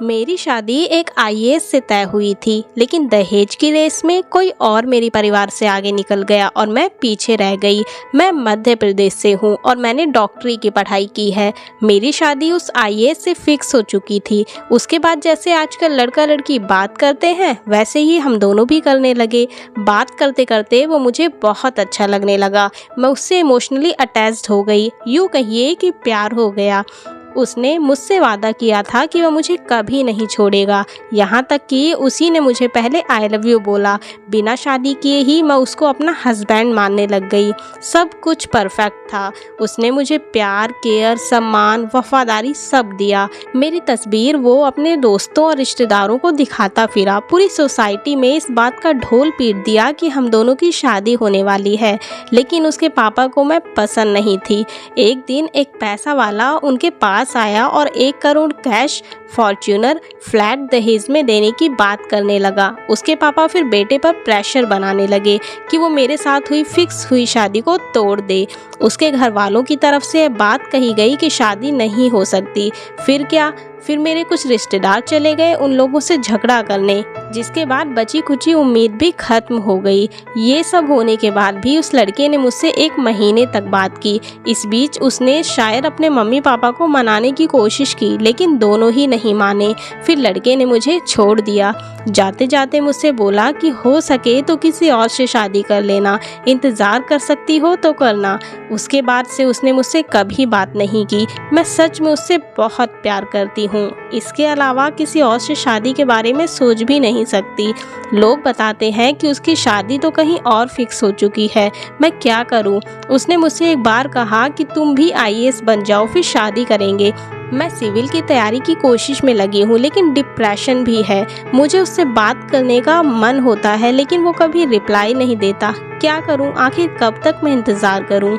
मेरी शादी एक आईएएस से तय हुई थी, लेकिन दहेज की रेस में कोई और मेरी परिवार से आगे निकल गया और मैं पीछे रह गई। मैं मध्य प्रदेश से हूँ और मैंने डॉक्टरी की पढ़ाई की है। मेरी शादी उस आईएएस से फिक्स हो चुकी थी। उसके बाद जैसे आजकल लड़का लड़की बात करते हैं, वैसे ही हम दोनों भी करने लगे। बात करते करते वो मुझे बहुत अच्छा लगने लगा। मैं उससे इमोशनली अटैच्ड हो गई, यूँ कहिए कि प्यार हो गया। उसने मुझसे वादा किया था कि वह मुझे कभी नहीं छोड़ेगा, यहाँ तक कि उसी ने मुझे पहले आई लव यू बोला। बिना शादी किए ही मैं उसको अपना हस्बैंड मानने लग गई। सब कुछ परफेक्ट था। उसने मुझे प्यार, केयर, सम्मान, वफादारी सब दिया। मेरी तस्वीर वो अपने दोस्तों और रिश्तेदारों को दिखाता फिरा। पूरी सोसाइटी में इस बात का ढोल पीट दिया कि हम दोनों की शादी होने वाली है। लेकिन उसके पापा को मैं पसंद नहीं थी। एक दिन एक पैसा वाला उनके पास आया और 1 करोड़ कैश फॉर्च्यूनर फ्लैट दहेज में देने की बात करने लगा। उसके पापा फिर बेटे पर प्रेशर बनाने लगे कि वो मेरे साथ हुई फिक्स हुई शादी को तोड़ दे। उसके घर वालों की तरफ से बात कही गई कि शादी नहीं हो सकती। फिर क्या, फिर मेरे कुछ रिश्तेदार चले गए उन लोगों से झगड़ा करने, जिसके बाद बची कुची उम्मीद भी खत्म हो गई। ये सब होने के बाद भी उस लड़के ने मुझसे 1 महीने तक बात की। इस बीच उसने शायद अपने मम्मी पापा को मनाने की कोशिश की, लेकिन दोनों ही नहीं माने। फिर लड़के ने मुझे छोड़ दिया। जाते जाते मुझसे बोला कि हो सके तो किसी और से शादी कर लेना, इंतज़ार कर सकती हो तो करना। उसके बाद से उसने मुझसे कभी बात नहीं की। मैं सच में उससे बहुत प्यार करती हूँ। इसके अलावा किसी और से शादी के बारे में सोच भी नहीं सकती। लोग बताते हैं कि उसकी शादी तो कहीं और फिक्स हो चुकी है। मैं क्या करूं? उसने मुझसे एक बार कहा कि तुम भी आईएएस बन जाओ, फिर शादी करेंगे। मैं सिविल की तैयारी की कोशिश में लगी हूँ, लेकिन डिप्रेशन भी है। मुझे उससे बात करने का मन होता है, लेकिन वो कभी रिप्लाई नहीं देता। क्या करूँ? आखिर कब तक मैं इंतज़ार करूँ?